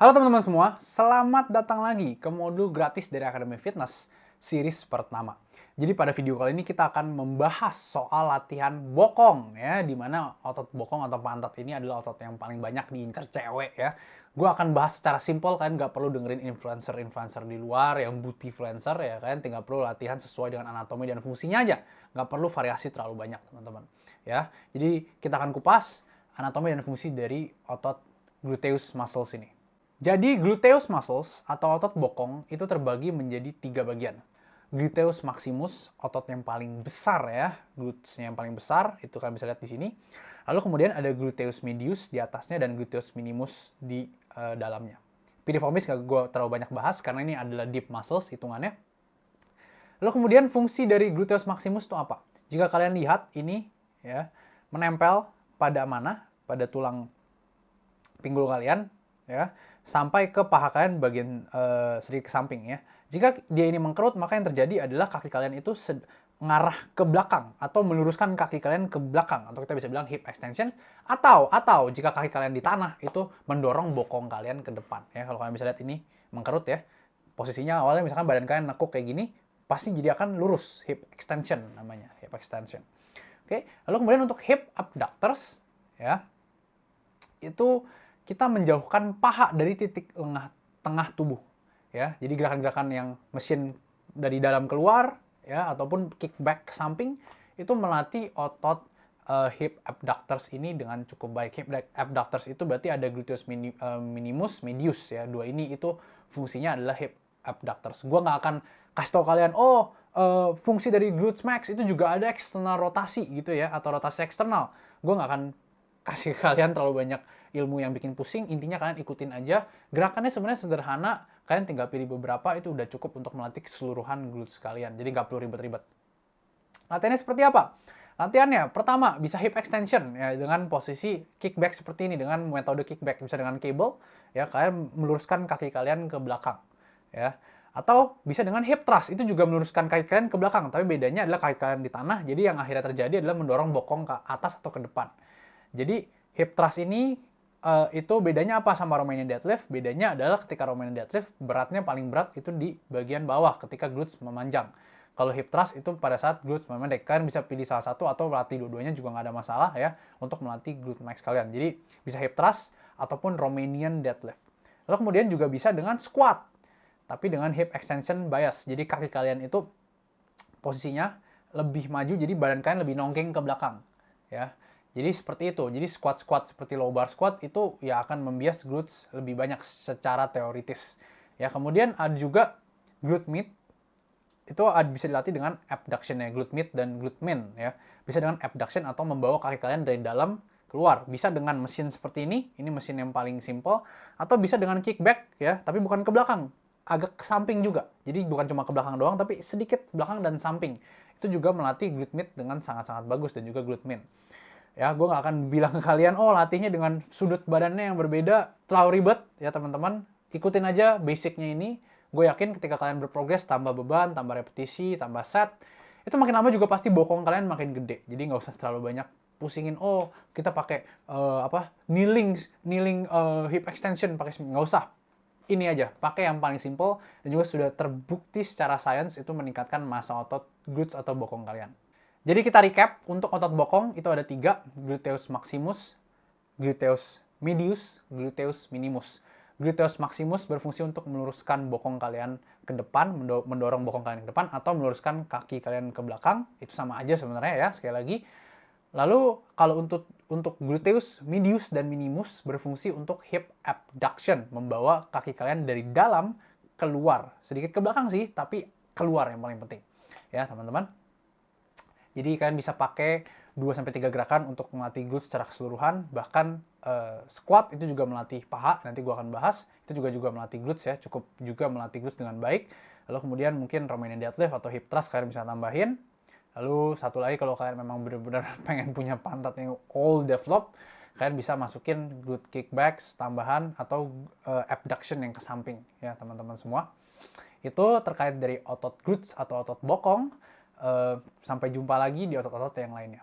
Halo teman-teman semua, selamat datang lagi ke modul gratis dari Akademi Fitness series pertama. Jadi pada video kali ini kita akan membahas soal latihan bokong ya, di mana otot bokong atau pantat ini adalah otot yang paling banyak diincar cewek ya. Gue akan bahas secara simpel, kan nggak perlu dengerin influencer-influencer di luar yang booty influencer ya kan, tinggal perlu latihan sesuai dengan anatomi dan fungsinya aja, nggak perlu variasi terlalu banyak teman-teman ya. Jadi kita akan kupas anatomi dan fungsi dari otot gluteus muscles ini. Jadi gluteus muscles atau otot bokong itu terbagi menjadi 3 bagian. Gluteus maximus, otot yang paling besar ya, glutesnya yang paling besar, itu kalian bisa lihat di sini. Lalu kemudian ada gluteus medius di atasnya dan gluteus minimus di dalamnya. Piriformis gak gue terlalu banyak bahas karena ini adalah deep muscles hitungannya. Lalu kemudian fungsi dari gluteus maximus itu apa? Jika kalian lihat ini ya, menempel pada mana? Pada tulang pinggul kalian ya, sampai ke paha kalian bagian sedikit ke samping ya. Jika dia ini mengkerut, maka yang terjadi adalah kaki kalian itu mengarah ke belakang atau meluruskan kaki kalian ke belakang, atau kita bisa bilang hip extension, atau jika kaki kalian di tanah itu mendorong bokong kalian ke depan ya. Kalau kalian bisa lihat ini mengkerut ya. Posisinya awalnya misalkan badan kalian nekuk kayak gini, pasti jadi akan lurus, hip extension namanya, hip extension. Oke, lalu kemudian untuk hip abductors ya, itu kita menjauhkan paha dari titik tengah tubuh ya. Jadi gerakan-gerakan yang mesin dari dalam keluar ya, ataupun kickback ke samping, itu melatih otot hip abductors ini dengan cukup baik. Hip abductors itu berarti ada gluteus minimus, medius ya. Dua ini itu fungsinya adalah hip abductors. Gua nggak akan kasih tau kalian, fungsi dari glutes max itu juga ada eksternal rotasi gitu ya, atau rotasi eksternal. Gue nggak akan kasih kalian terlalu banyak ilmu yang bikin pusing. Intinya kalian ikutin aja. Gerakannya sebenarnya sederhana, kalian tinggal pilih beberapa, itu udah cukup untuk melatih keseluruhan glutes kalian. Jadi nggak perlu ribet-ribet. Latihannya seperti apa? Latihannya, pertama bisa hip extension ya, dengan posisi kickback seperti ini, dengan metode kickback, bisa dengan cable ya, kalian meluruskan kaki kalian ke belakang ya. Atau bisa dengan hip thrust, itu juga meluruskan kaki kalian ke belakang, tapi bedanya adalah kaki kalian di tanah, jadi yang akhirnya terjadi adalah mendorong bokong ke atas atau ke depan. Jadi hip thrust ini itu bedanya apa sama Romanian deadlift? Bedanya adalah ketika Romanian deadlift beratnya paling berat itu di bagian bawah ketika glutes memanjang. Kalau hip thrust itu pada saat glutes memendek. Kalian bisa pilih salah satu atau melatih dua-duanya juga nggak ada masalah ya, untuk melatih glute max kalian. Jadi bisa hip thrust ataupun Romanian deadlift. Lalu kemudian juga bisa dengan squat, tapi dengan hip extension bias. Jadi kaki kalian itu posisinya lebih maju, jadi badan kalian lebih nongking ke belakang ya. Jadi seperti itu. Jadi squat seperti low bar squat itu ya akan membias glutes lebih banyak secara teoritis. Ya, kemudian ada juga glute med. Itu bisa dilatih dengan abduction ya, glute med dan glute min ya. Bisa dengan abduction atau membawa kaki kalian dari dalam keluar. Bisa dengan mesin seperti ini mesin yang paling simple, atau bisa dengan kickback ya, tapi bukan ke belakang, agak ke samping juga. Jadi bukan cuma ke belakang doang, tapi sedikit belakang dan samping. Itu juga melatih glute med dengan sangat-sangat bagus, dan juga glute min. Ya, gue nggak akan bilang ke kalian, latihnya dengan sudut badannya yang berbeda, terlalu ribet ya teman-teman. Ikutin aja basicnya ini. Gue yakin ketika kalian berprogres, tambah beban, tambah repetisi, tambah set, itu makin lama juga pasti bokong kalian makin gede. Jadi nggak usah terlalu banyak pusingin, kita pakai kneeling hip extension, pakai, nggak usah. Ini aja, pakai yang paling simple, dan juga sudah terbukti secara sains itu meningkatkan massa otot glutes atau bokong kalian. Jadi kita recap, untuk otot bokong itu ada 3, gluteus maximus, gluteus medius, gluteus minimus. Gluteus maximus berfungsi untuk meluruskan bokong kalian ke depan, mendorong bokong kalian ke depan, atau meluruskan kaki kalian ke belakang. Itu sama aja sebenarnya ya, sekali lagi. Lalu kalau untuk gluteus medius dan minimus berfungsi untuk hip abduction, membawa kaki kalian dari dalam keluar. Sedikit ke belakang sih, tapi keluar yang paling penting. Ya, teman-teman. Jadi kalian bisa pakai 2-3 gerakan untuk melatih glutes secara keseluruhan. Bahkan squat itu juga melatih paha, nanti gue akan bahas. Itu juga melatih glutes ya, cukup juga melatih glutes dengan baik. Lalu kemudian mungkin Romanian deadlift atau hip thrust kalian bisa tambahin. Lalu satu lagi, kalau kalian memang benar-benar pengen punya pantat yang all develop, kalian bisa masukin glute kickbacks tambahan atau abduction yang ke samping ya teman-teman semua. Itu terkait dari otot glutes atau otot bokong. Sampai jumpa lagi di otot-otot yang lainnya.